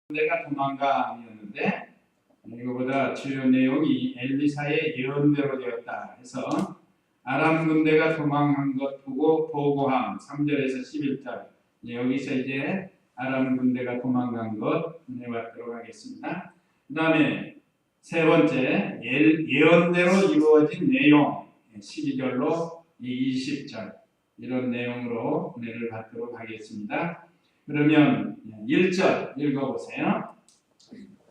군대가 도망가였는데 이거보다 주요 내용이 엘리사의 예언대로 되었다 해서 아람 군대가 도망한 것 보고 보고함 3절에서 11절 여기서 이제 아람 군대가 도망간 것 해봤도록 하겠습니다. 그 다음에 세 번째 예언대로 이루어진 내용 12절로 20절 이런 내용으로 은혜를 받도록 하겠습니다. 그러면 1절 읽어보세요.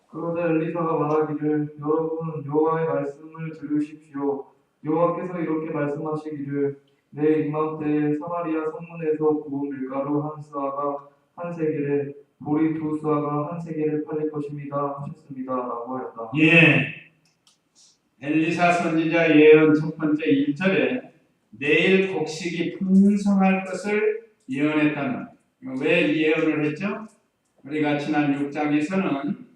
그러자 엘리사가 말하기를 여러분 여호와의 말씀을 들으십시오. 여호와께서 이렇게 말씀하시기를 내 이맘때에 사마리아 성문에서 구운 밀가루 한 스아가 한 세겔에 보리 두 스아가 한 세겔에 팔릴 것입니다 하셨습니다 라고 하였다. 엘리사 선지자 예언 첫 번째 1절에 내일 곡식이 풍성할 것을 예언했다는, 왜 예언을 했죠? 우리가 지난 6장에서는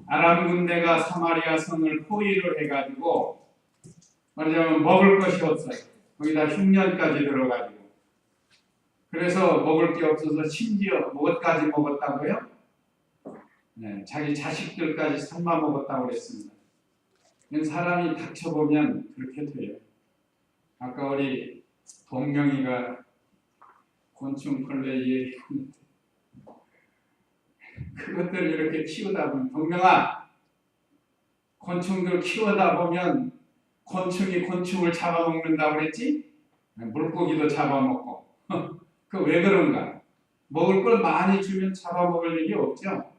아람 군대가 사마리아 성을 포위를 해가지고 말하자면 먹을 것이 없어요. 거기다 흉년까지 들어가지고 그래서 먹을 게 없어서 심지어 무엇까지 먹었다고요? 자기 자식들까지 삶아 먹었다고 그랬습니다. 사람이 닥쳐보면 그렇게 돼요. 아까 우리 동명이가 곤충벌레 얘기했는데 그것들을 이렇게 키우다 보면, 동명아, 곤충들 키우다 보면 곤충이 곤충을 잡아먹는다고 그랬지? 물고기도 잡아먹고. 그 왜 그런가? 먹을 걸 많이 주면 잡아먹을 일이 없죠.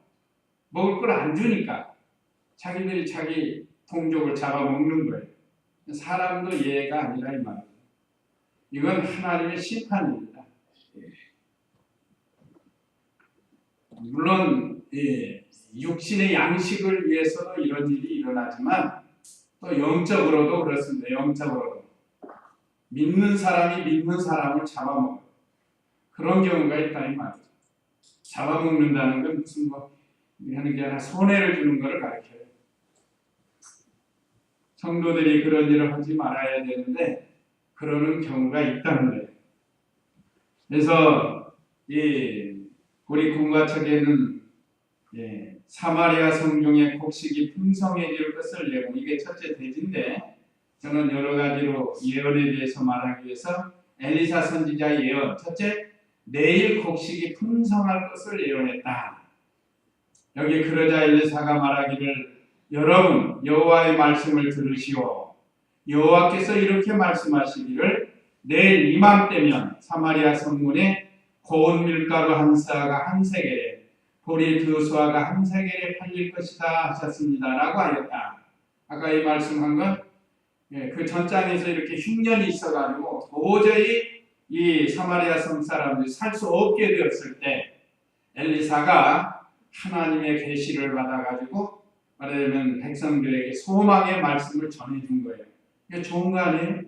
먹을 걸 안 주니까 자기들이 자기 동족을 잡아먹는 거예요. 사람도 예가 아니라 이 말이에요. 이건 하나님의 심판입니다. 물론 육신의 양식을 위해서도 이런 일이 일어나지만 또 영적으로도 그렇습니다. 영적으로도 믿는 사람이 믿는 사람을 잡아먹어요. 그런 경우가 있다 이 말이죠. 잡아먹는다는 건 무슨 하는 게 아니라 손해를 주는 것을 가르쳐요. 성도들이 그런 일을 하지 말아야 되는데 그러는 경우가 있다는 거예요. 그래서 우리 군가척에는 사마리아 성중에 곡식이 풍성해질 것을 예고, 이게 첫째 대지인데 저는 여러 가지로 예언에 대해서 말하기 위해서 엘리사 선지자의 예언, 첫째 내일 곡식이 풍성할 것을 예언했다. 여기 그러자 엘리사가 말하기를 여러분 여호와의 말씀을 들으시오. 여호와께서 이렇게 말씀하시기를 내일 이맘때면 사마리아 성문에 고운 밀가루 한 스아가 한 세겔에 보리 두 스아가 한 세겔에 팔릴 것이다 하셨습니다 라고 하였다. 아까 이 말씀한 건 그 전장에서 이렇게 흉년이 있어가지고 도저히 이 사마리아 성 사람들이 살 수 없게 되었을 때 엘리사가 하나님의 계시를 받아가지고 말하자면 백성들에게 소망의 말씀을 전해준 거예요. 이게 좋은 거 아니에요?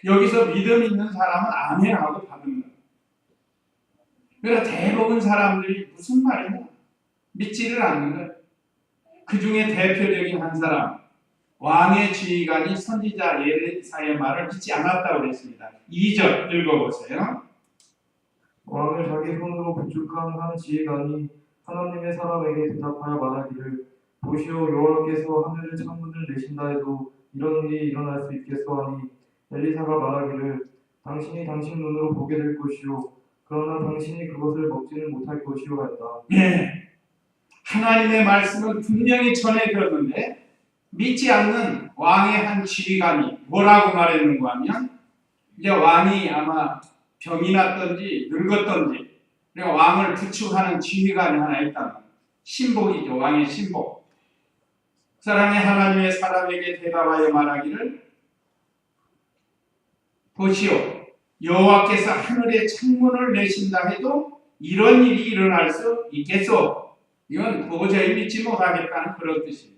여기서 믿음 있는 사람은 아멘 하고 받은 거예요. 그래서 대부분 사람들이 무슨 말이냐? 믿지를 않는 거예요. 그 중에 대표적인 한 사람, 왕의 지휘관이 선지자 엘리사의 말을 믿지 않았다고 그랬습니다. 2절 읽어보세요. 왕을 자기 손으로 부축한 한 지휘관이 하나님의 사람에게 대답하여 말하기를 보시오 여호와께서 하늘의 창문을 내신다 해도 이런 일이 일어날 수 있겠소 하니 엘리사가 말하기를 당신이 당신 눈으로 보게 될 것이요 그러나 당신이 그것을 먹지는 못할 것이요 했다. 하나님의 말씀을 분명히 전해들었는데 믿지 않는 왕의 한 지휘관이 뭐라고 말했는가 하면 이제 왕이 아마 병이 났던지 늙었던지 그러니까 왕을 부축하는 지휘관이 하나 있다. 신복이죠. 왕의 신복. 그 사람이 하나님의 사람에게 대답하여 말하기를 보시오 여호와께서 하늘에 창문을 내신다 해도 이런 일이 일어날 수 있겠소. 이건 도저히 믿지 못하겠다는 그런 뜻입니다.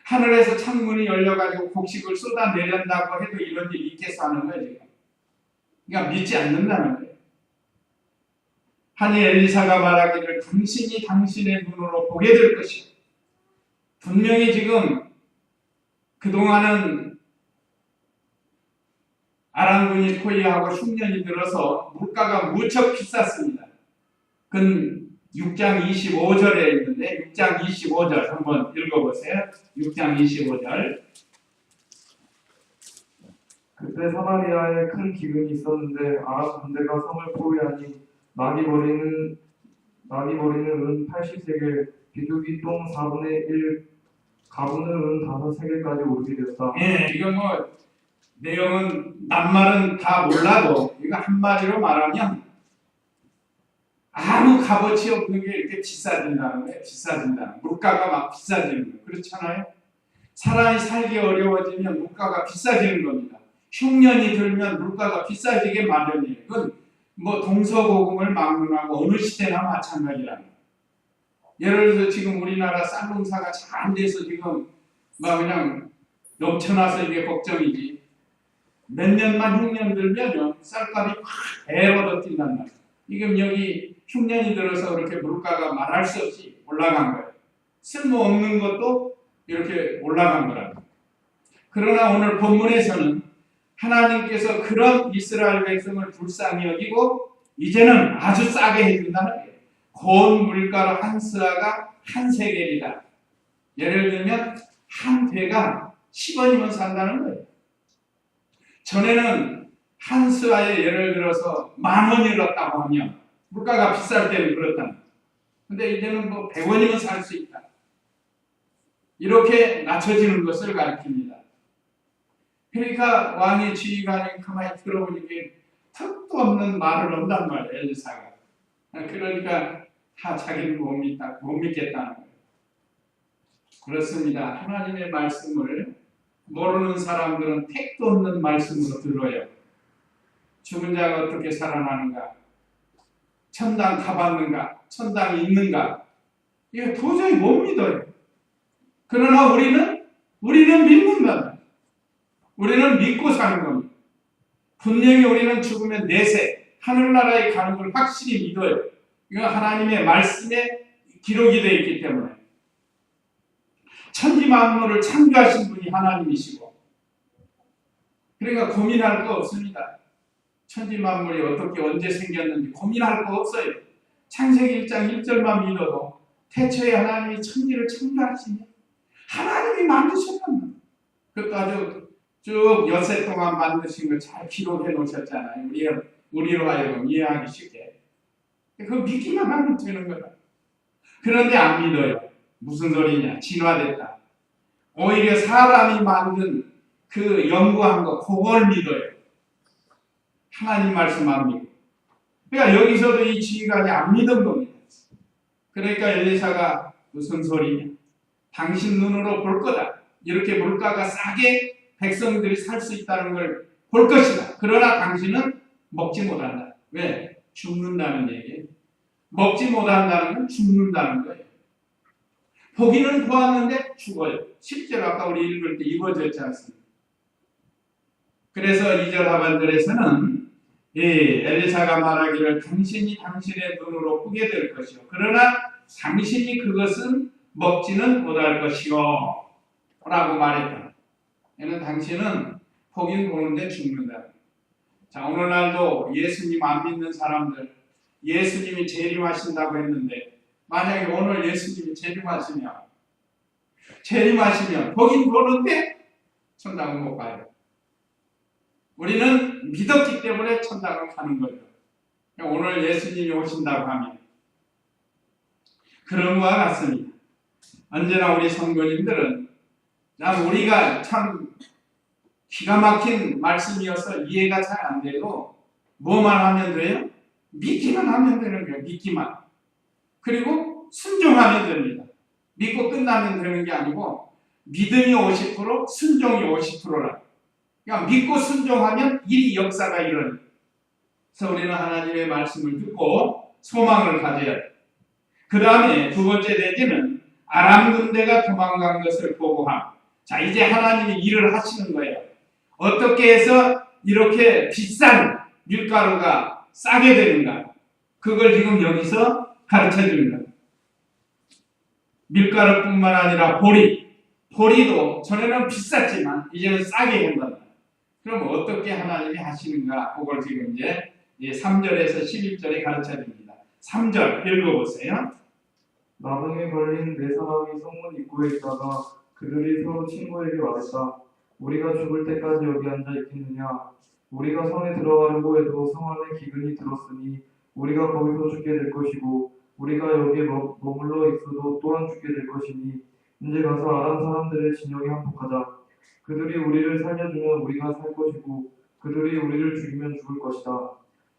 하늘에서 창문이 열려가지고 곡식을 쏟아내린다고 해도 이런 일이 있겠어 하는 거예요 지금. 그러니까 믿지 않는다는 거예요. 하니 엘리사가 말하기를 당신이 당신의 눈으로 보게 될 것이고 분명히 지금 그동안은 아람군이 포위하고 흉년이 들어서 물가가 무척 비쌌습니다. 근 6장 25절에 있는데 6장 25절 한번 읽어보세요. 6장 25절. 그때 사마리아에 큰 기근이 있었는데 아람 군대가 성을 포위하니 나귀 머리는 은 80세겔, 비둘기 똥 4분의 1, 가부는 은 5세겔까지 오르게 되었다. 예, 이거 뭐 내용은 낱말은 다 몰라도 이거 한마디로 말하면 아무 값어치 없는 게 이렇게 비싸진다는 거예요. 비싸진다는 물가가 막 비싸지는 거예요. 그렇잖아요. 사람이 살기 어려워지면 물가가 비싸지는 겁니다. 흉년이 들면 물가가 비싸지게 마련이에요. 그건 뭐 동서고금을 막론하고 어느 시대나 마찬가지라는 거예요. 예를 들어서 지금 우리나라 쌀 농사가 잘 안 돼서 지금 막 그냥 넘쳐나서 이게 걱정이지. 몇 년만 흉년 들면요 쌀값이 확 배로 더 뛴단 말이에요. 지금 여기 흉년이 들어서 그렇게 물가가 말할 수 없이 올라간 거예요. 쓸모없는 것도 이렇게 올라간 거라고. 그러나 오늘 본문에서는 하나님께서 그런 이스라엘 백성을 불쌍히 여기고 이제는 아주 싸게 해준다는 거예요. 고운 물가로 한 스아가 한 세겔이다. 예를 들면 한 배가 10원이면 산다는 거예요. 전에는 한 스아에 예를 들어서 10,000원이었다고 하면 물가가 비쌀 때는 그렇다. 근데 이제는 뭐 100원이면 살 수 있다. 이렇게 낮춰지는 것을 가리킵니다. 그러니까 왕의 지휘관이 가만히 들어보니까 턱도 없는 말을 한단 말이에요, 엘리사가. 그러니까 자기는 못 믿겠다는 거예요. 그렇습니다. 하나님의 말씀을 모르는 사람들은 택도 없는 말씀으로 들어요. 죽은 자가 어떻게 살아나는가? 천당 가봤는가? 천당이 있는가? 이거 도저히 못 믿어요. 그러나 우리는 믿는다. 우리는 믿고 사는 겁니다. 분명히 우리는 죽으면 내세 하늘나라에 가는 걸 확실히 믿어요. 이건 하나님의 말씀에 기록이 되어 있기 때문에. 천지 만물을 창조하신 분이 하나님이시고, 그러니까 고민할 거 없습니다. 천지 만물이 어떻게 언제 생겼는지 고민할 거 없어요. 창세기 1장 1절만 믿어도 태초에 하나님이 천지를 창조하시니 하나님이 만드셨단 그것도 아주 쭉 엿새 동안 만드신 걸 잘 기록해 놓으셨잖아요. 우리로 하여금 이해하기 쉽게. 그거 믿기만 하면 되는 거다. 그런데 안 믿어요. 무슨 소리냐? 진화됐다. 오히려 사람이 만든 그 연구한 거 그걸 믿어요. 하나님 말씀 안 믿고. 그러니까 여기서도 이 지휘관이 안 믿은 겁니다. 그러니까 엘리사가 무슨 소리냐? 당신 눈으로 볼 거다. 이렇게 물가가 싸게 백성들이 살 수 있다는 걸 볼 것이다. 그러나 당신은 먹지 못한다. 왜? 죽는다는 얘기예요. 먹지 못한다는 건 죽는다는 거예요. 보기는 보았는데 죽어요. 실제로 아까 우리 읽을 때 이루어졌지 않습니까? 그래서 2절 하반절에서는 엘리사가 말하기를 당신이 당신의 눈으로 보게 될 것이요. 그러나 당신이 그것은 먹지는 못할 것이요. 라고 말했다. 얘는 당신은 보긴 보는데 죽는다. 자, 오늘날도 예수님 안 믿는 사람들, 예수님이 재림하신다고 했는데 만약에 오늘 예수님이 재림하시면 보긴 보는데 천당은 못 가요. 우리는 믿었기 때문에 천당을 가는 거죠. 오늘 예수님이 오신다고 하면 그런 것과 같습니다. 언제나 우리 성도님들은 우리가 참 기가 막힌 말씀이어서 이해가 잘 안 돼도 뭐만 하면 돼요? 믿기만 하면 되는 거예요. 믿기만. 그리고 순종하면 됩니다. 믿고 끝나면 되는 게 아니고 믿음이 50%, 순종이 50%라. 그러니까 믿고 순종하면 이 역사가 일어나요. 그래서 우리는 하나님의 말씀을 듣고 소망을 가져야 돼요. 그 다음에 두 번째 대지는 아람 군대가 도망간 것을 보고함. 자, 이제 하나님이 일을 하시는 거예요. 어떻게 해서 이렇게 비싼 밀가루가 싸게 되는가? 그걸 지금 여기서 가르쳐 줍니다. 밀가루뿐만 아니라 보리도 전에는 비쌌지만 이제는 싸게 한다. 그럼 어떻게 하나님이 하시는가? 그걸 지금 이제 3절에서 11절에 가르쳐 줍니다. 3절 읽어보세요. 나병에 걸린 네 사람이 성문 입구에 있다가 그들이 서로 친구에게 말했다. 우리가 죽을 때까지 여기 앉아 있겠느냐? 우리가 성에 들어가려고 해도 성 안에 기근이 들었으니 우리가 거기서 죽게 될 것이고 우리가 여기에 머물러 있어도 또한 죽게 될 것이니 이제 가서 아람 사람들의 진영에 항복하자. 그들이 우리를 살려주면 우리가 살 것이고 그들이 우리를 죽이면 죽을 것이다.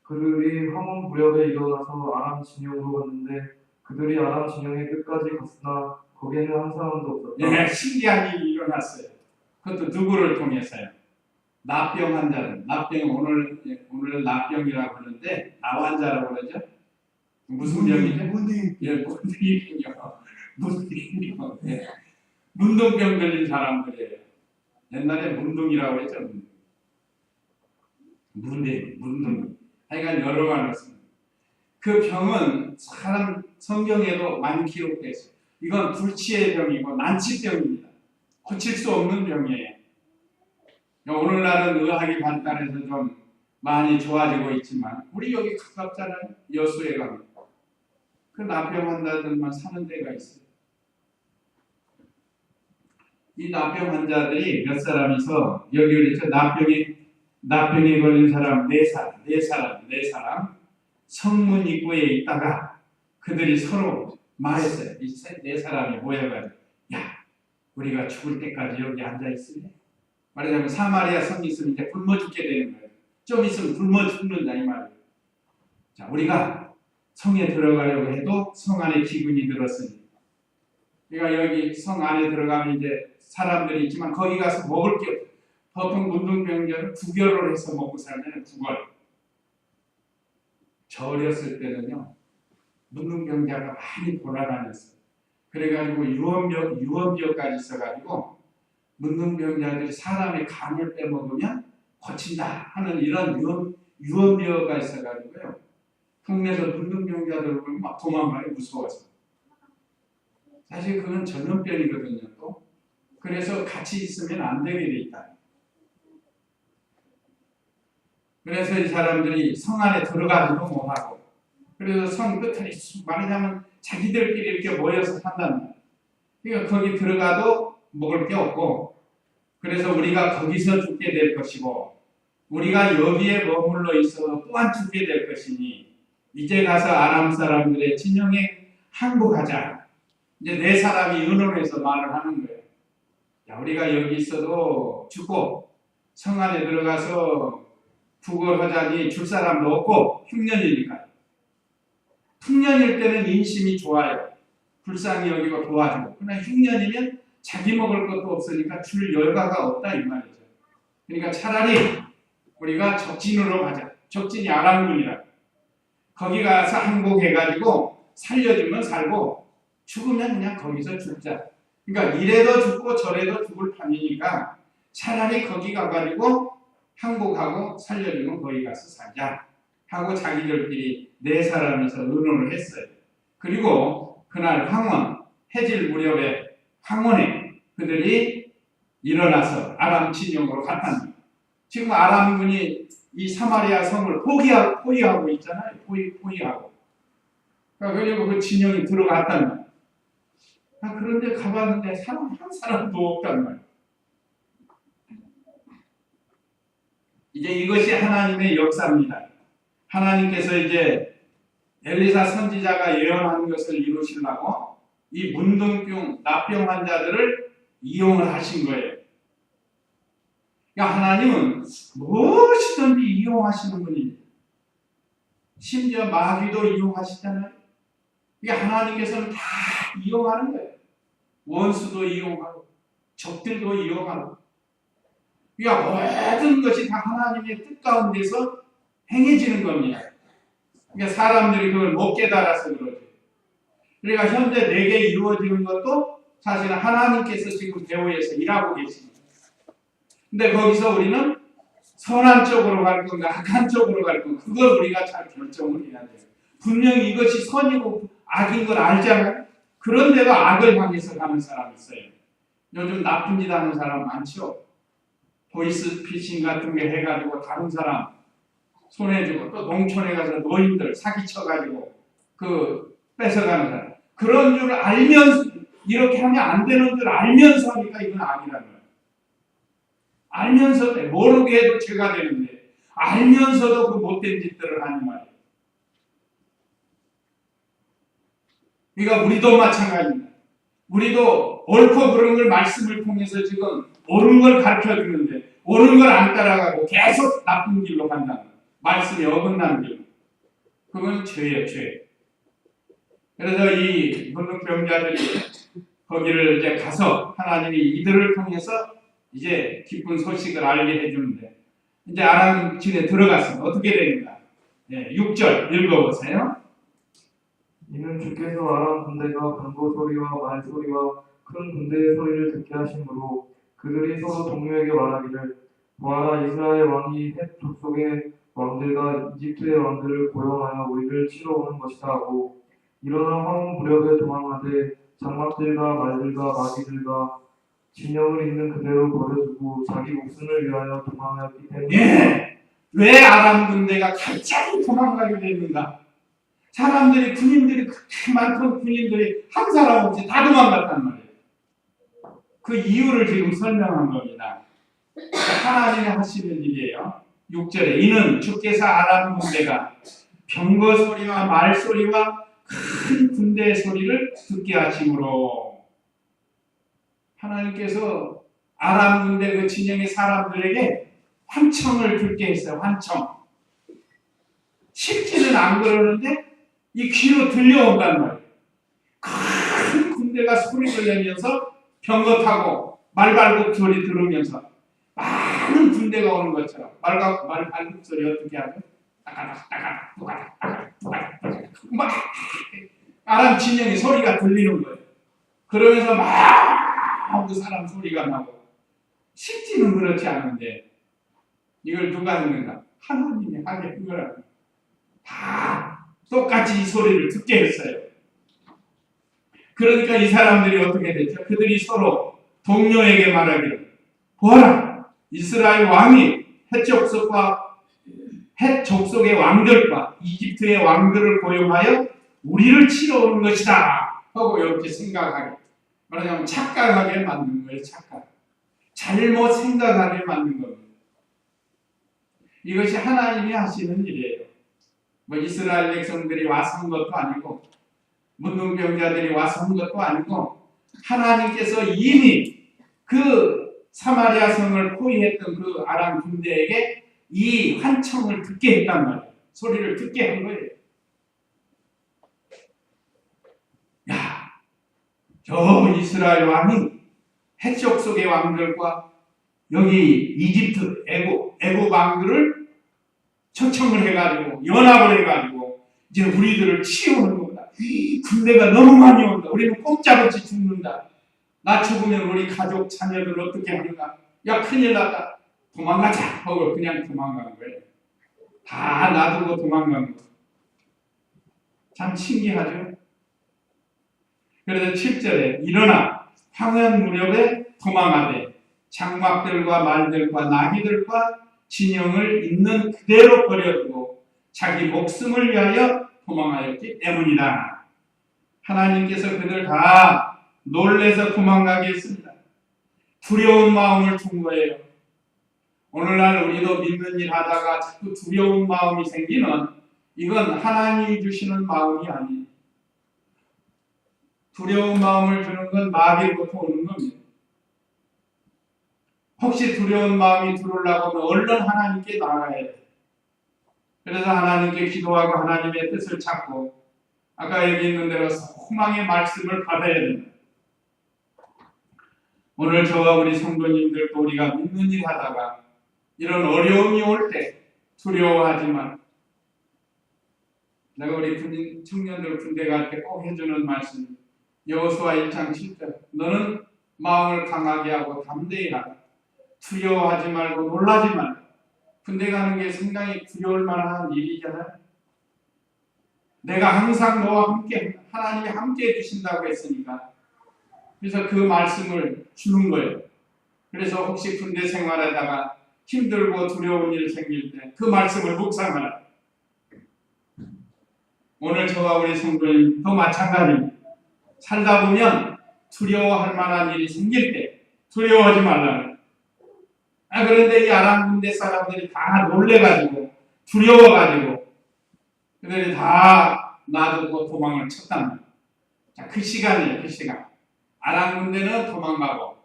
그들이 황혼 무렵에 일어나서 아람 진영으로 갔는데 그들이 아람 진영의 끝까지 갔으나 거기에는 한 사람도 없었다. 예, 신기한 일이 일어났어요. 그것도 누구를 통해서요? 납병 환자들. 납병 오늘 납병이라고 하는데 나환자라고 그러죠. 무슨 병이죠? 예, 문둥이병이요. 문둥이병. 예. 문둥병 걸린 사람들이에요. 옛날에 문둥이라고 했죠. 문둥이. 하여간 여러 가지 있습니다. 그 병은 사람 성경에도 많이 기록되어 있어요. 이건 불치의 병이고 난치병입니다. 고칠 수 없는 병이에요. 오늘날은 의학이 발달해서 좀 많이 좋아지고 있지만 우리 여기 가깝잖아요. 여수에 가면 그 납병 환자들만 사는 데가 있어요. 이 납병 환자들이 몇 사람이서 여기 그렇죠. 납병에 걸린 사람 네 사람 성문 입구에 있다가 그들이 서로 말했어요. 이 네 사람이 모여가지고 야 우리가 죽을 때까지 여기 앉아 있을래? 말하자면 사마리아 성이 있으면 이제 굶어 죽게 되는 거예요. 좀 있으면 굶어 죽는다 이 말이에요. 자 우리가 성에 들어가려고 해도 성 안에 기근이 들었으니 그러니까 여기 성 안에 들어가면 이제 사람들이 있지만 거기 가서 먹을 게 없어요. 보통 문둥병자는 구걸을 해서 먹고 살잖아요. 구걸. 저 어렸을 때는요. 문둥병자가 많이 돌아다녔어요. 그래가지고 유언비어까지 있어가지고 문둥병자들이 사람의 간을 빼먹으면 고친다 하는 이런 유언비어가 있어가지고요. 동네에서 문둥병자들 보면 막 도망가요. 무서워서. 사실 그건 전염병이거든요. 또. 그래서 같이 있으면 안 되게 돼 있다. 그래서 이 사람들이 성 안에 들어가지도 못하고 그래서 성 끝에 말하자면 자기들끼리 이렇게 모여서 산다는 거예요. 그러니까 거기 들어가도 먹을 게 없고 그래서 우리가 거기서 죽게 될 것이고 우리가 여기에 머물러 있어도 또한 죽게 될 것이니 이제 가서 아람 사람들의 진영에 항복하자. 이제 네 사람이 의논해서 말을 하는 거예요. 야, 우리가 여기 있어도 죽고 성 안에 들어가서 구걸하자니 줄 사람도 없고 흉년이니까. 풍년일 때는 인심이 좋아요. 불쌍히 여기고 도와주고. 그러나 흉년이면 자기 먹을 것도 없으니까 줄 열가가 없다 이 말이죠. 그러니까 차라리 우리가 적진으로 가자. 적진이 아람군이라. 거기 가서 항복해가지고 살려주면 살고 죽으면 그냥 거기서 죽자. 그러니까 이래도 죽고 저래도 죽을 판이니까 차라리 거기 가가지고 항복하고 살려주면 거기 가서 살자 하고 자기들끼리 네 사람이서 의논을 했어요. 그리고 그날 황혼 해질 무렵에 황혼에 그들이 일어나서 아람 진영으로 갔다는 거예요. 지금 아람군이 이 사마리아 성을 포위하고 있잖아요. 포위하고. 그리고 그 진영이 들어갔다는 거예요. 그런데 가봤는데 사람 한 사람도 없단 말이에요. 이제 이것이 하나님의 역사입니다. 하나님께서 이제 엘리사 선지자가 예언한 것을 이루시려고 이 문둥병, 납병 환자들을 이용을 하신 거예요. 그러니까 하나님은 무엇이든지 이용하시는 분입니다. 심지어 마귀도 이용하시잖아요. 그러니까 하나님께서는 다 이용하는 거예요. 원수도 이용하고 적들도 이용하고 그러니까 모든 것이 다 하나님의 뜻 가운데서 행해지는 겁니다. 그러니까 사람들이 그걸 못 깨달아서 그러죠. 그러니까 현재 내게 이루어지는 것도 사실은 하나님께서 지금 배후에서 일하고 계십니다. 근데 거기서 우리는 선한 쪽으로 갈 건가 악한 쪽으로 갈 건가 그걸 우리가 잘 결정을 해야 돼요. 분명히 이것이 선이고 악인 걸 알잖아요. 그런데도 악을 향해서 가는 사람이 있어요. 요즘 나쁜 짓 하는 사람 많죠. 보이스피싱 같은 게 해가지고 다른 사람 손해주고 또 농촌에 가서 노인들 사기쳐가지고 뺏어가는 사람. 그런 줄 알면서 이렇게 하면 안 되는 줄 알면서 하니까 이건 아니라는 거예요. 알면서 모르게 해도 죄가 되는데 알면서도 그 못된 짓들을 하는 말이에요. 그러니까 우리도 마찬가지입니다. 우리도 옳고 그른 걸 말씀을 통해서 지금 옳은 걸 가르쳐 주는데 옳은 걸 안 따라가고 계속 나쁜 길로 간다는 거예요. 말씀이 어긋나는 길. 그건 죄예요, 죄. 그래서 이 문둥병자들이 거기를 이제 가서 하나님이 이들을 통해서 이제 기쁜 소식을 알게 해주는데 이제 아람 진에 들어갔으면 어떻게 됩니까? 6절 읽어보세요. 이는 주께서 아람 군대가 병거 소리와 말 소리와 큰 군대의 소리를 듣게 하심으로 그들이 서로 동료에게 말하기를 보아라 이스라엘 왕이 헷 족속의 왕들과 이집트의 왕들을 고용하여 우리를 치러 오는 것이다 하고 일어나 황혼 무렵에 도망하되 장막들과 말들과 마귀들과 진영을 있는 그대로 버려두고 자기 목숨을 위하여 도망하였기 때문에 왜 아람 군대가 갑자기 도망가게 됐는가? 사람들이 군인들이 그렇게 많던 군인들이 한 사람 없이 다 도망갔단 말이에요. 그 이유를 지금 설명한 겁니다. 하나님이 하시는 일이에요. 6절에 이는 주께서 아람 군대가 병거 소리와 말 소리와 큰 군대의 소리를 듣게 하심으로 하나님께서 아람 군대 그 진영의 사람들에게 환청을 듣게 했어요. 환청. 실제는 안 그러는데 이 귀로 들려온단 말이에요. 큰 군대가 소리를 내면서 병거 타고 말발굽 소리 들으면서 많은 군대가 오는 것처럼 말발굽 소리 어떻게 하죠? 따가닥 따가닥 따가닥 따가닥 따가닥 막 아람 진영의 소리가 들리는 거예요. 그러면서 막 그 사람 소리가 나고 실제는 그렇지 않은데 이걸 누가 했는가? 하나님이 하게 한 거라고. 다 똑같이 이 소리를 듣게 했어요. 그러니까 이 사람들이 어떻게 됐죠? 그들이 서로 동료에게 말하기를 보아라 이스라엘 왕이 헷 족속의 왕들과 이집트의 왕들을 고용하여 우리를 치러 오는 것이다 하고 이렇게 생각하게 말하자면 착각하게 만든 거예요. 착각. 잘못 생각하게 만든 겁니다. 이것이 하나님이 하시는 일이에요. 뭐 이스라엘 백성들이 와서 한 것도 아니고 문둥병자들이 와서 한 것도 아니고 하나님께서 이미 그 사마리아 성을 포위했던 그 아람 군대에게 이 환청을 듣게 했단 말이에요. 소리를 듣게 한 거예요. 야, 저 이스라엘 왕이 헷 족속의 왕들과 여기 이집트 애국 왕들을 초청을 해가지고 연합을 해가지고 이제 우리들을 치우는 겁니다. 군대가 너무 많이 온다. 우리는 꼼짝없이 죽는다. 나 죽으면 우리 가족 자녀들 어떻게 하는가? 야 큰일 났다. 도망가자 하고 그냥 도망간 거예요. 다 놔두고 도망간 거. 참 신기하죠? 그래서 7절에 일어나 황혼 무렵에 도망하되 장막들과 말들과 나귀들과 진영을 있는 그대로 버려두고 자기 목숨을 위하여 도망하였기 때문이다. 하나님께서 그들 다 놀래서 도망가게 했습니다. 두려운 마음을 준 거예요. 오늘날 우리도 믿는 일 하다가 자꾸 두려운 마음이 생기는 이건 하나님이 주시는 마음이 아니에요. 두려운 마음을 주는 건 마귀로부터 오는 겁니다. 혹시 두려운 마음이 들어오려고 하면 얼른 하나님께 나가야 돼요. 그래서 하나님께 기도하고 하나님의 뜻을 찾고 아까 여기 있는 대로 소망의 말씀을 받아야 됩니다. 오늘 저와 우리 성도님들도 우리가 믿는 일 하다가 이런 어려움이 올 때 두려워하지만 내가 우리 군인 청년들 군대 갈 때 꼭 해주는 말씀 여호수아 1장 7절 너는 마음을 강하게 하고 담대히 하라. 두려워하지 말고 놀라지 말고. 군대 가는 게 상당히 두려울 만한 일이잖아요. 내가 항상 너와 함께 하나님이 함께 해주신다고 했으니까 그래서 그 말씀을 주는 거예요. 그래서 혹시 군대 생활하다가 힘들고 두려운 일 생길 때 그 말씀을 묵상하라. 오늘 저와 우리 성도님도 마찬가지입니다. 살다 보면 두려워할 만한 일이 생길 때 두려워하지 말라는. 그런데 이 아람 군대 사람들이 다 놀래가지고 두려워가지고 그들이 다 놔두고 도망을 쳤답니다. 자, 그 시간이에요. 그 시간. 아람 군대는 도망가고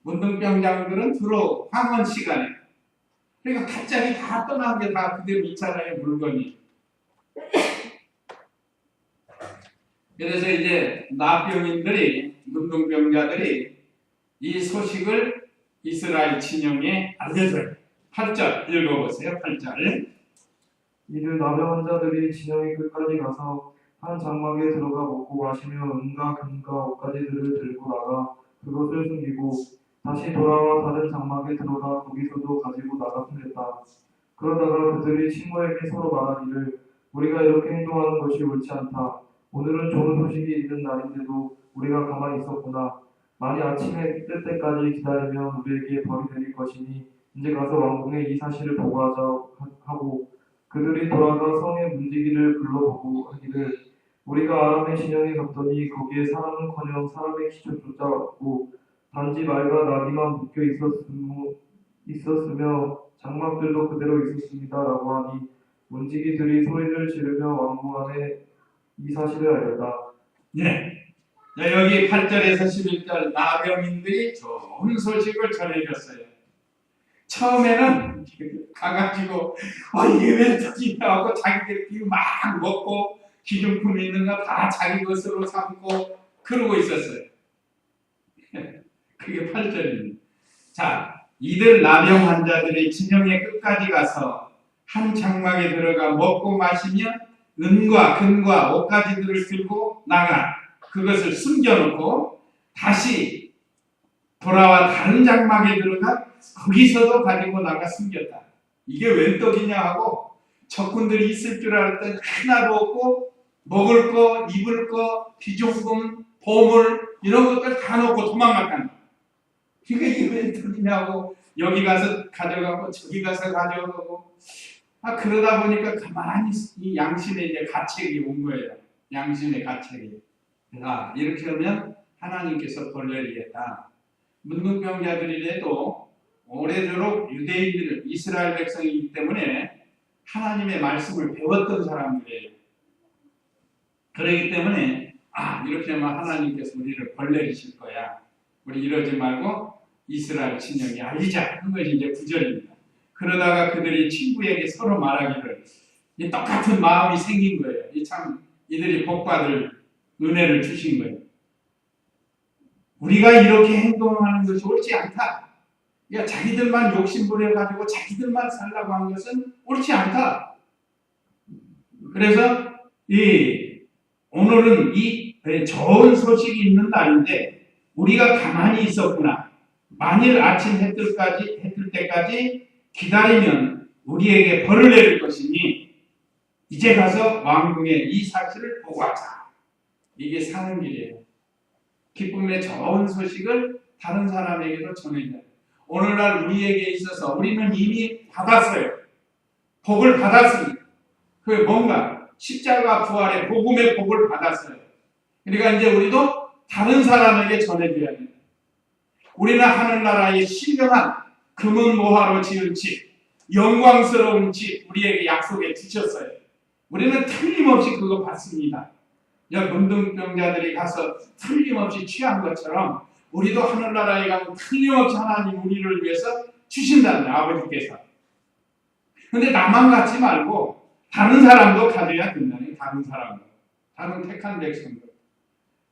문둥병장들은 들어 황혼 시간에. 그러니까 갑자기 다 떠난 게 다 그대로 있잖아요. 물건이. 그래서 이제 나병인들이 문둥병자들이 이 소식을 이스라엘 진영에 알려줘요. 8절 읽어보세요. 8절. 이들 나병 환자들이 진영의 끝까지 가서 한 장막에 들어가 먹고 마시며 은과 금과 옷가지들을 들고 나가 그것을 숨기고 다시 돌아와 다른 장막에 들어가 거기서도 가지고 나가 숨겼다. 그러다가 그들이 친구에게 서로 말하기를 우리가 이렇게 행동하는 것이 옳지 않다. 오늘은 좋은 소식이 있는 날인데도 우리가 가만히 있었구나. 만일 아침에 뜰 때까지 기다리면 우리에게 벌이 내릴 것이니 이제 가서 왕궁에 이 사실을 보고하자 하고 그들이 돌아가 성의 문지기를 불러보고 하기를 우리가 아람의 진영에 갔더니 거기에 사람은커녕 사람의 기초조차 없고 단지 말과 나귀만 묶여 있었으며 장막들도 그대로 있었습니다라고 하니 문지기들이 소리를 지르며 왕궁 안에 이 사실을 알렸다. 네. 자, 여기 8절에서 11절 나병인들이 좋은 소식을 전해줬어요. 처음에는 가가지고 이게 왜 터지냐 하고 자기들끼리 막 먹고 기름품 있는 거 다 자기 것으로 삼고 그러고 있었어요. 그게 8절입니다. 자, 이들 나병 환자들이 진영의 끝까지 가서 한 장막에 들어가 먹고 마시며 은과 금과 옷가지들을 들고 나가 그것을 숨겨놓고 다시 돌아와 다른 장막에 들어가 거기서도 가지고 나가 숨겼다. 이게 웬 떡이냐 하고 적군들이 있을 줄 알았더니 하나도 없고 먹을 거, 입을 거, 비종금, 보물 이런 것들 다 놓고 도망갔다. 이게 웬 떡이냐고 여기 가서 가져가고 저기 가서 가져가고 그러다 보니까 가만히 이 양심의 이제 가책이 온 거예요. 양심의 가책이. 이렇게 하면 하나님께서 벌 내리겠다. 문둥병자들이라도 오래도록 유대인들, 이스라엘 백성이기 때문에 하나님의 말씀을 배웠던 사람들이에요. 그렇기 때문에 이렇게 하면 하나님께서 우리를 벌 내리실 거야. 우리 이러지 말고 이스라엘 진영에 알리자 하는 것이 이제 9절입니다. 그러다가 그들이 친구에게 서로 말하기를 이 똑같은 마음이 생긴 거예요. 이들이 복받을 은혜를 주신 거예요. 우리가 이렇게 행동하는 것이 옳지 않다. 자기들만 욕심부려가지고 자기들만 살라고 한 것은 옳지 않다. 그래서 오늘은 이 좋은 소식이 있는 날인데 우리가 가만히 있었구나. 만일 아침 해 뜰 때까지 기다리면 우리에게 벌을 내릴 것이니 이제 가서 왕궁에 이 사실을 보고하자. 이게 사는 길이에요. 기쁨의 좋은 소식을 다른 사람에게도 전해야. 오늘날 우리에게 있어서 우리는 이미 받았어요. 복을 받았습니다. 그게 뭔가 십자가 부활의 복음의 복을 받았어요. 그러니까 이제 우리도 다른 사람에게 전해줘야 됩니다. 우리는 하늘나라의 신령한 금은 모화로 지은 집, 영광스러운 집 우리에게 약속해 주셨어요. 우리는 틀림없이 그거 받습니다. 문둥병자들이 가서 틀림없이 취한 것처럼 우리도 하늘나라에 가면 틀림없이 하나님 우리를 위해서 주신다는 아버지께서. 근데 나만 갖지 말고 다른 사람도 가져야 된다는 다른 사람도. 다른 택한 백성들.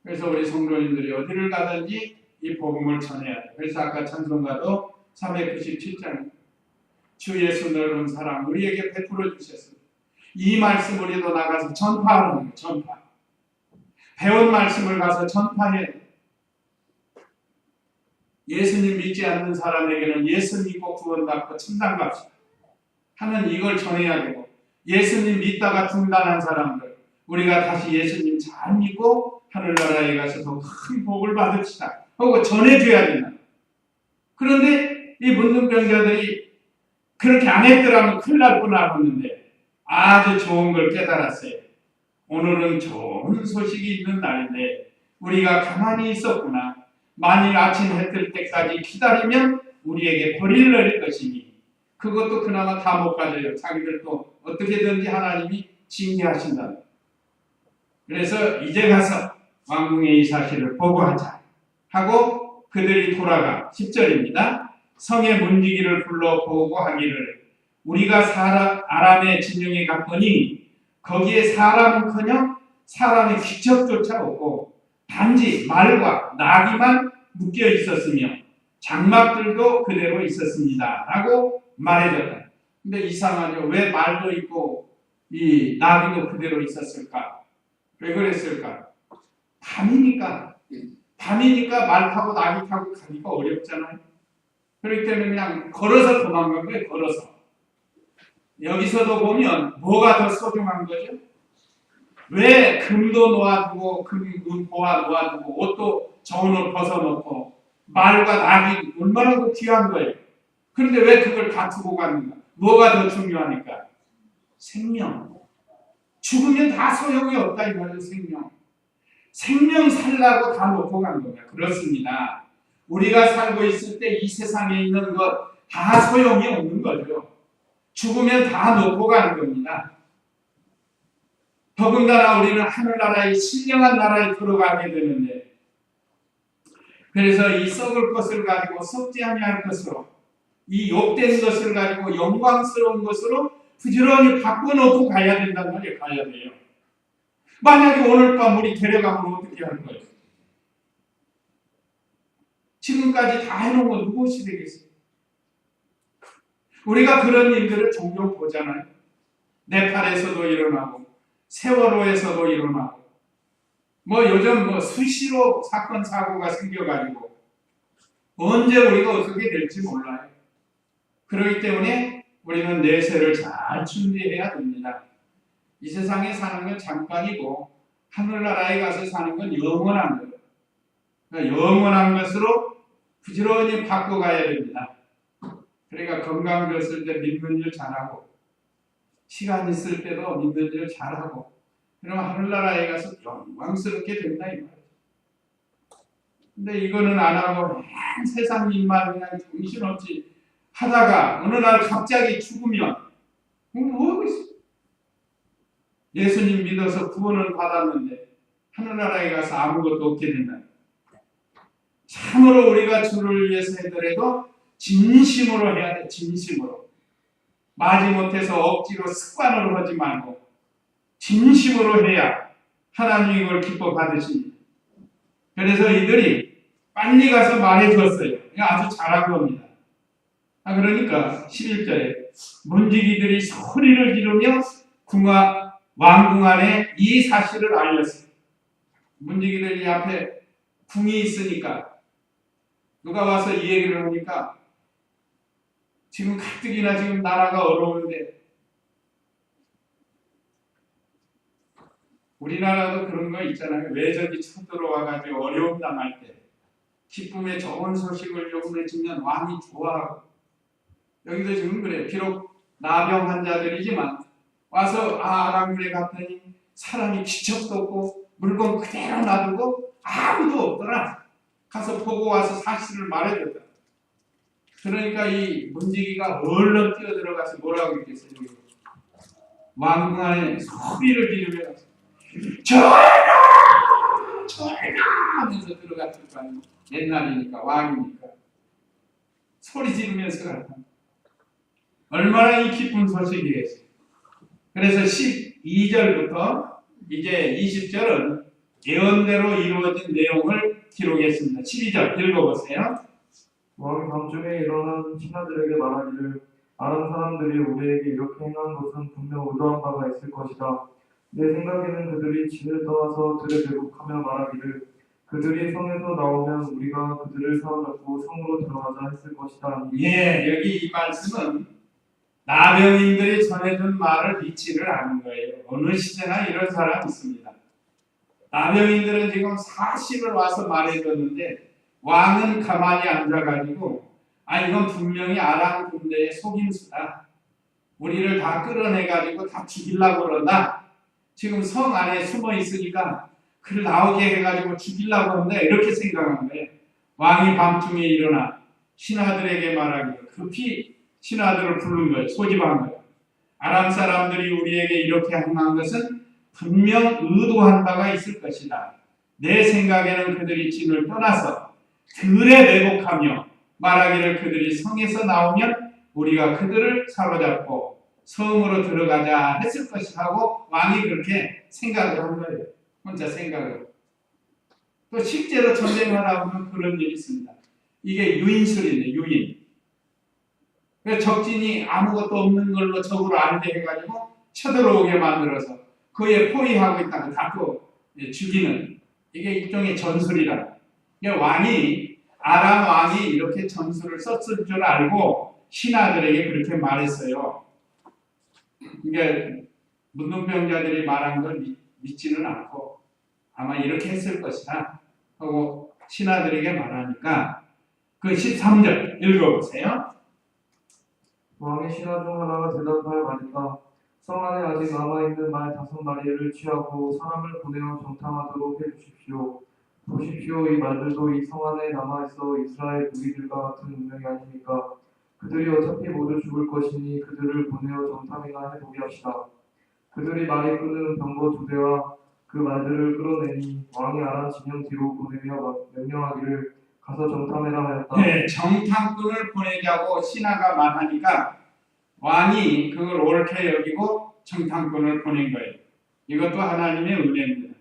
그래서 우리 성도님들이 어디를 가든지 이 복음을 전해야 돼. 그래서 아까 찬송가도 397장 주 예수 넓은 사랑 우리에게 베풀어 주셨습니다. 이 말씀 우리도 나가서 전파하는 거예요. 전파. 배운 말씀을 가서 전파해. 예수님 믿지 않는 사람에게는 예수 믿고 구원받고 천당갑시다 하는 이걸 전해야 되고 예수님 믿다가 중단한 사람들 우리가 다시 예수님 잘 믿고 하늘나라에 가서 더 큰 복을 받읍시다 하고 전해줘야 된다. 그런데 이 문둥병자들이 그렇게 안 했더라면 큰일 날 뻔했는데 아주 좋은 걸 깨달았어요. 오늘은 좋은 소식이 있는 날인데 우리가 가만히 있었구나. 만일 아침 해 뜰 때까지 기다리면 우리에게 벌을 내릴 것이니 그것도 그나마 다 못 가져요. 자기들도 어떻게든지 하나님이 징계하신다. 그래서 이제 가서 왕궁의 이 사실을 보고하자 하고 그들이 돌아가 10절입니다. 성의 문지기를 불러 보고하기를 우리가 아람의 진영에 갔더니 거기에 사람은커녕 사람의 기척조차 없고 단지 말과 나귀만 묶여 있었으며 장막들도 그대로 있었습니다 라고 말해줬다. 근데 이상하죠. 왜 말도 있고 이 나귀도 그대로 있었을까? 왜 그랬을까? 밤이니까 말 타고 나귀 타고 가기가 어렵잖아요. 그렇기 때문에 그냥 걸어서 도망간 거예요. 걸어서. 여기서도 보면 뭐가 더 소중한 거죠? 왜 금도 놓아두고 금보화 놓아두고 옷도 좋은 옷 벗어놓고 말과 낙이 얼마나 귀한 거예요. 그런데 왜 그걸 다 두고 가는가? 뭐가 더 중요하니까? 생명. 죽으면 다 소용이 없다 이 말이에요. 생명 살라고 다 놓고 간 겁니다. 그렇습니다. 우리가 살고 있을 때 이 세상에 있는 것 다 소용이 없는 거죠. 죽으면 다 놓고 가는 겁니다. 더군다나 우리는 하늘나라의 신령한 나라에 들어가게 되는데 그래서 이 썩을 것을 가지고 썩지 아니할 것으로 이 욕된 것을 가지고 영광스러운 것으로 부지런히 바꿔놓고 가야 된다는 말이에요. 가야 돼요. 만약에 오늘 밤 우리 데려가면 어떻게 할 거예요? 지금까지 다 해놓은 건 무엇이 되겠어요? 우리가 그런 일들을 종종 보잖아요. 네팔에서도 일어나고 세월호에서도 일어나고 요즘 수시로 사건 사고가 생겨가지고 언제 우리가 어떻게 될지 몰라요. 그렇기 때문에 우리는 내세를 잘 준비해야 됩니다. 이 세상에 사는 건 잠깐이고 하늘나라에 가서 사는 건 영원한 거예요. 그러니까 영원한 것으로 부지런히 바꿔가야 됩니다. 그러니까 건강 됐을 때 믿는 일 잘하고 시간 있을 때도 믿는 일 잘하고 그러면 하늘나라에 가서 영광스럽게 된다 이 말이에요. 근데 이거는 안 하고 세상 일만 그냥 정신없이 하다가 어느 날 갑자기 죽으면 뭐 하겠어? 예수님 믿어서 구원을 받았는데 하늘나라에 가서 아무것도 없게 된다. 참으로 우리가 주를 위해서 하더라도 진심으로 해야 돼. 진심으로. 마지못해서 억지로 습관으로 하지 말고 진심으로 해야 하나님이 이걸 기뻐 받으십니다. 그래서 이들이 빨리 가서 말해줬어요. 아주 잘한 겁니다. 그러니까 11절에 문지기들이 소리를 지르며 왕궁 안에 이 사실을 알렸어요. 문지기들이 앞에 궁이 있으니까 누가 와서 이 얘기를 하니까 지금 가뜩이나 지금 나라가 어려운데 우리나라도 그런 거 있잖아요. 외적이 쳐들어와가지고 어려움 당할 때 기쁨의 좋은 소식을 조금 해주면 왕이 좋아하고 여기도 지금 그래요. 비록 나병 환자들이지만 와서 아람굴에 갔더니 사람이 기척도 없고 물건 그대로 놔두고 아무도 없더라. 가서 보고 와서 사실을 말해줬다. 그러니까 이 문지기가 얼른 뛰어들어가서 뭐라고 했겠어요? 왕궁 안에 소리를 지르며 전하! 전하! 하면서 들어갔을 거 아니에요. 옛날이니까 왕이니까 소리 지르면서 갔다. 얼마나 이 기쁜 소식이겠어요. 그래서 12절부터 이제 20절은 예언대로 이루어진 내용을 기록했습니다. 12절 읽어보세요. 왕이 밤중에 일어난 신하들에게 말하기를 아람 사람들이 우리에게 이렇게 행한 것은 분명 의도한 바가 있을 것이다. 내 생각에는 그들이 진을 떠나서 들에 대국하며 말하기를 그들이 성에서 나오면 우리가 그들을 사로잡고 성으로 들어가자 했을 것이다. 예, 여기 이 말씀은 나병인들이 전해준 말을 믿지를 않은 거예요. 어느 시대나 이런 사람이 있습니다. 나병인들은 지금 사실을 와서 말해줬는데 왕은 가만히 앉아가지고 이건 분명히 아람 군대의 속임수다. 우리를 다 끌어내가지고 다 죽이려고 그런다. 지금 성 안에 숨어 있으니까 그를 나오게 해가지고 죽이려고 한다 이렇게 생각한 거예요. 왕이 밤중에 일어나 신하들에게 말하기를 급히 신하들을 부른 거예요. 소집한 거예요. 아람 사람들이 우리에게 이렇게 행한 것은 분명 의도한 바가 있을 것이다. 내 생각에는 그들이 진을 떠나서 들에 매복하며 말하기를 그들이 성에서 나오면 우리가 그들을 사로잡고 성으로 들어가자 했을 것이 하고 왕이 그렇게 생각을 한 거예요. 혼자 생각을. 또 실제로 전쟁을 하면 그런 일이 있습니다. 이게 유인술이네, 유인. 적진이 아무것도 없는 걸로 적으로 안대해가지고 쳐들어오게 만들어서 그에 포위하고 있다가 다또 죽이는 이게 일종의 전술이라. 왕이 아람 왕이 이렇게 전술을 썼을 줄 알고 신하들에게 그렇게 말했어요. 그러니까 문둥병자들이 말한 걸 믿지는 않고 아마 이렇게 했을 것이다 하고 신하들에게 말하니까 그 13절 읽어보세요. 왕의 신하 중 하나가 대답하여 말했다. 성 안에 아직 남아있는 말 5마리를 취하고 사람을 보내어 정탐하도록 해주십시오. 보십시오. 이 말들도 이 성 안에 남아있어 이스라엘 무리들과 같은 운명이 아닙니까? 그들이 어차피 모두 죽을 것이니 그들을 보내어 정탐이나 해보게 합시다. 그들이 말이 끄는 병거 2대와 그 말들을 끌어내니 왕이 아람 진영 뒤로 보내며 명령하기를 가서 정탐해라 하였다. 네, 정탐꾼을 보내자고 신하가 말하니까 왕이 그걸 옳게 여기고 정탐꾼을 보낸 거예요. 이것도 하나님의 은혜입니다.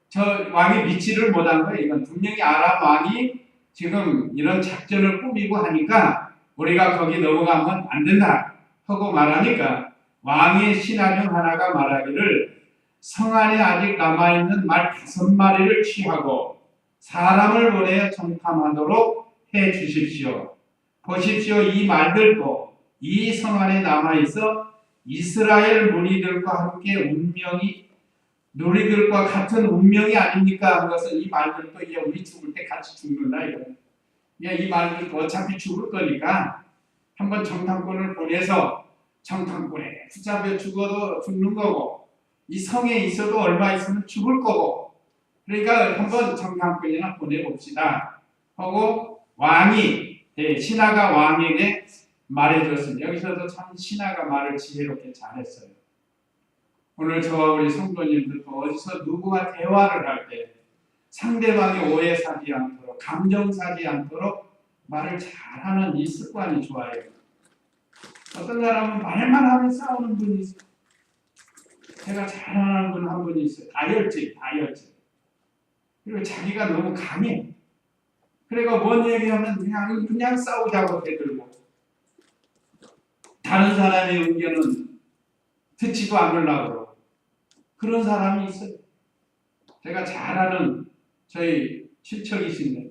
저 왕이 믿지를 못한 거예요. 이건 분명히 아람 왕이 지금 이런 작전을 꾸미고 하니까 우리가 거기 넘어가면 안 된다 하고 말하니까 왕의 신하 중 하나가 말하기를 성 안에 아직 남아있는 말 5마리를 취하고 사람을 보내어 정탐하도록 해 주십시오. 보십시오. 이 말들도 이 성 안에 남아있어 이스라엘 무리들과 함께 누리들과 같은 운명이 아닙니까? 그것은 이 말들도 이제 우리 죽을 때 같이 죽는다 이거예요. 이 말들도 어차피 죽을 거니까 한번 정탐꾼을 보내서 정탐꾼에 붙잡혀 죽어도 죽는 거고 이 성에 있어도 얼마 있으면 죽을 거고 그러니까 한번 정탐꾼이나 보내봅시다 하고 왕이 신하가 왕에게 말해줬습니다. 여기서도 참 신하가 말을 지혜롭게 잘했어요. 오늘 저와 우리 성도님들도 어디서 누구와 대화를 할 때 상대방이 오해 사지 않도록 감정 사지 않도록 말을 잘하는 이 습관이 좋아요. 어떤 사람은 말만 하면 싸우는 분이 있어요. 제가 잘하는 분 한 분이 있어요. 다혈질. 그리고 자기가 너무 강해. 그리고 뭔 얘기하면 그냥 싸우자고 대들고 다른 사람의 의견은 듣지도 않으려고 그런 사람이 있어요. 제가 잘 아는 저희 친척이신데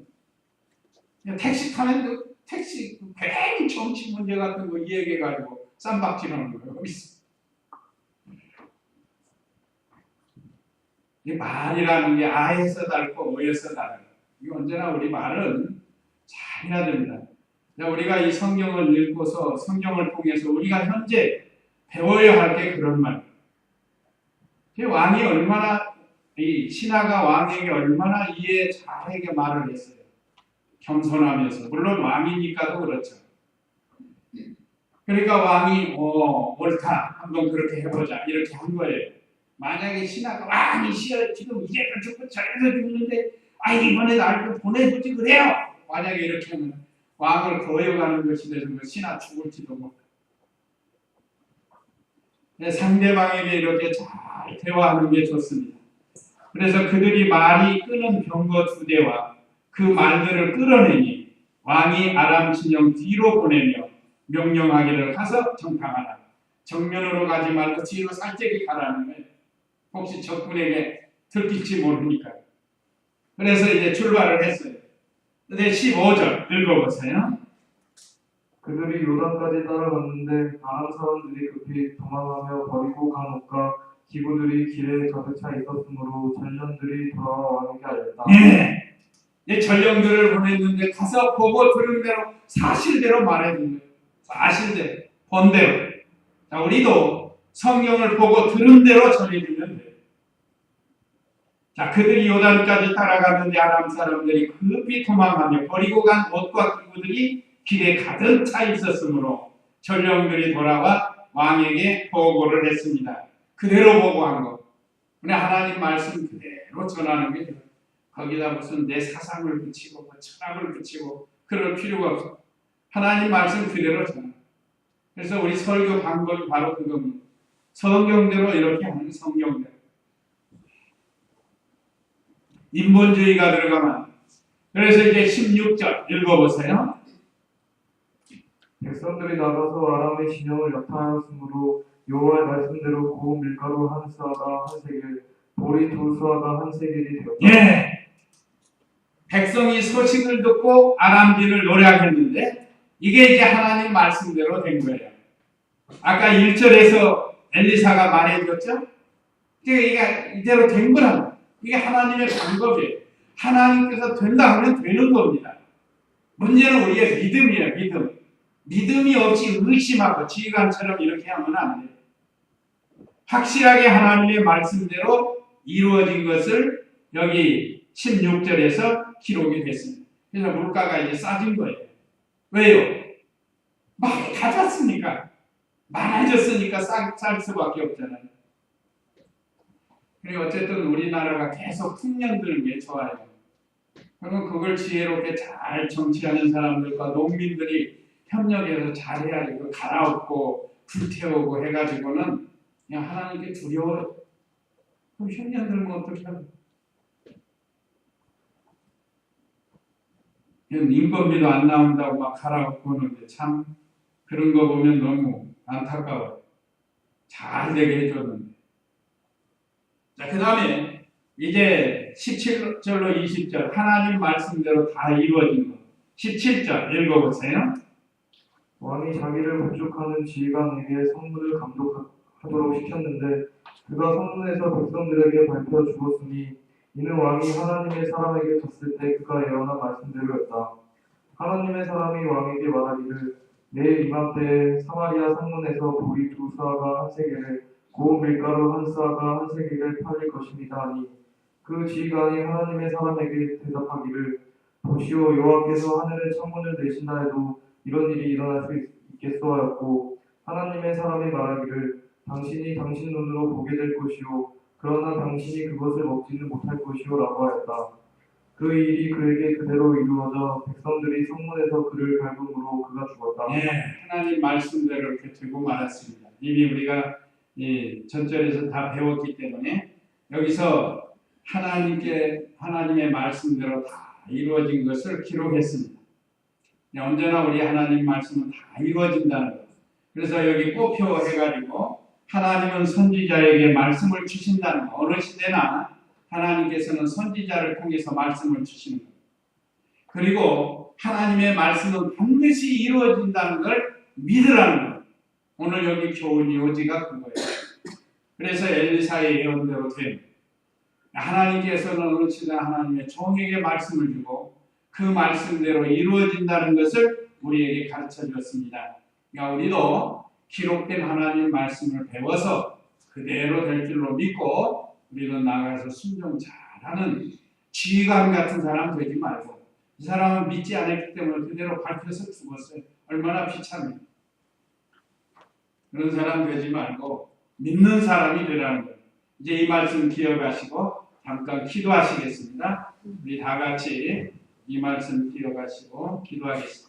택시 타면 택시 괜히 정치 문제 같은 거 이야기해가지고 쌈박질하는 거예요. 이 말이라는 게 아에서 닳고 어에서 닳아요. 이거 언제나 우리 말은 잘해야 됩니다. 우리가 이 성경을 읽고서 성경을 통해서 우리가 현재 배워야 할 게 그런 말. 왕이 얼마나 이 신하가 왕에게 얼마나 이해 잘하게 말을 했어요. 겸손하면서 물론 왕이니까도 그렇죠. 그러니까 왕이 옳다 한번 그렇게 해보자 이렇게 한 거예요. 만약에 신하가 왕이 지금 이래서 죽고 저래서 죽는데 이번에 날 좀 보내주지 그래요. 만약에 이렇게 하면 왕을 거역하는 것이 되는 거 신하 죽을지도 몰라. 상대방에게 이렇게 잘 대화하는 게 좋습니다. 그래서 그들이 말이 끄는 병거 2대와 그 말들을 끌어내니 왕이 아람 진영 뒤로 보내며 명령하기를 가서 정탐하라. 정면으로 가지 말고 뒤로 살짝이 가라는 거예요. 혹시 적군에게 들킬지 모르니까. 그래서 이제 출발을 했어요. 근데 15절 읽어보세요. 그들이 요단까지 따라갔는데 아람 사람들이 급히 도망하며 버리고 간 옷과 기구들이 길에 가득 차 있었으므로 전령들이 돌아와 왕에게 알렸다. 이 전령들을 보냈는데 가서 보고 들은 대로 사실대로 말해준 거예요. 사실대로, 본대로. 자, 우리도 성경을 보고 들은 대로 전해주면 돼요. 자, 그들이 요단까지 따라가는데 아람 사람들이 급히 도망하며 버리고 간 옷과 기구들이 길에 가득 차 있었으므로 전령들이 돌아와 왕에게 보고를 했습니다. 그대로 보고한 거. 근데 하나님 말씀 그대로 전하는 게 거기다 무슨 내 사상을 붙이고 뭐 철학을 붙이고 그럴 필요가 없어. 하나님 말씀 그대로 전하. 그래서 우리 설교 방법이 바로 그겁니다. 성경대로 이렇게 하는 성경대로. 인본주의가 들어가면 그래서 이제 16절 읽어보세요. 백성들이 나가서 아람의 진영을 약탈하였으므로 여호와의 말씀대로 고운 밀가루 한 스아가 한 세겔, 보리 두 스아가 한 세겔이 되었다. 예. 백성이 소식을 듣고 아람진을 노래하겠는데 이게 이제 하나님 말씀대로 된 거예요. 아까 1절에서 엘리사가 말해줬죠? 이게 이대로 된 거라고. 이게 하나님의 방법이에요. 하나님께서 된다 하면 되는 겁니다. 문제는 우리의 믿음이에요. 믿음. 믿음이 없이 의심하고 지휘관처럼 이렇게 하면 안 돼요. 확실하게 하나님의 말씀대로 이루어진 것을 여기 16절에서 기록이 됐습니다. 그래서 물가가 이제 싸진 거예요. 왜요? 많이 가졌으니까. 많아졌으니까 쌀 수밖에 없잖아요. 그리고 어쨌든 우리나라가 계속 풍년드는 게 좋아요. 그러면 그걸 지혜롭게 잘 정치하는 사람들과 농민들이 협력해서 잘해야 이거 갈아엎고 불태우고 해가지고는 그냥 하나님께 두려워요. 그럼 흉년 들면 어떻게 하냐? 인건비도 안 나온다고 막 갈아엎고 하는데 참 그런 거 보면 너무 안타까워요. 잘 되게 해줬는데. 자, 그 다음에 이제 17절로 20절 하나님 말씀대로 다 이루어진 거. 17절 읽어보세요. 왕이 자기를 부족하는 지휘관에게 성문을 감독하도록 시켰는데 그가 성문에서 백성들에게 발표 주었으니 이는 왕이 하나님의 사람에게 졌을 때 그가 예언한 말씀대로였다. 하나님의 사람이 왕에게 말하기를 내일 이맘때에 사마리아 성문에서 보리 두 스아가 한 세겔에 고운 밀가루 한 스아가 한 세겔에 팔릴 것입니다 하니 그 지휘관이 하나님의 사람에게 대답하기를 보시오 여호와께서 하늘의 창문을 내신다 해도 이런 일이 일어날 수 있겠소 하였고 하나님의 사람이 말하기를 당신이 당신 눈으로 보게 될 것이요 그러나 당신이 그것을 먹지는 못할 것이요 라고 하였다. 그 일이 그에게 그대로 이루어져 백성들이 성문에서 그를 밟음으로 그가 죽었다. 네, 하나님 말씀대로 이렇게 들고 말았습니다. 이미 우리가 전절에서 다 배웠기 때문에 여기서 하나님의 말씀대로 다 이루어진 것을 기록했습니다. 언제나 우리 하나님 말씀은 다 이루어진다는 것. 그래서 여기 꼽혀해가지고 하나님은 선지자에게 말씀을 주신다는 것. 어느 시대나 하나님께서는 선지자를 통해서 말씀을 주시는 것. 그리고 하나님의 말씀은 반드시 이루어진다는 걸 믿으라는 것. 오늘 여기 교훈 요지가 그거예요. 그래서 엘리사의 예언대로 된 하나님께서는 어느 시대나 하나님의 종에게 말씀을 주고 그 말씀대로 이루어진다는 것을 우리에게 가르쳐 주었습니다. 그러니까 우리도 기록된 하나님 말씀을 배워서 그대로 될 줄로 믿고 우리는 나가서 순종 잘하는 지휘관 같은 사람 되지 말고 이 사람은 믿지 않았기 때문에 그대로 밝혀서 죽었어요. 얼마나 비참해요. 그런 사람 되지 말고 믿는 사람이 되라는 거예요. 이제 이 말씀 기억하시고 잠깐 기도하시겠습니다. 우리 다 같이 이 말씀 기억하시고 기도하겠습니다.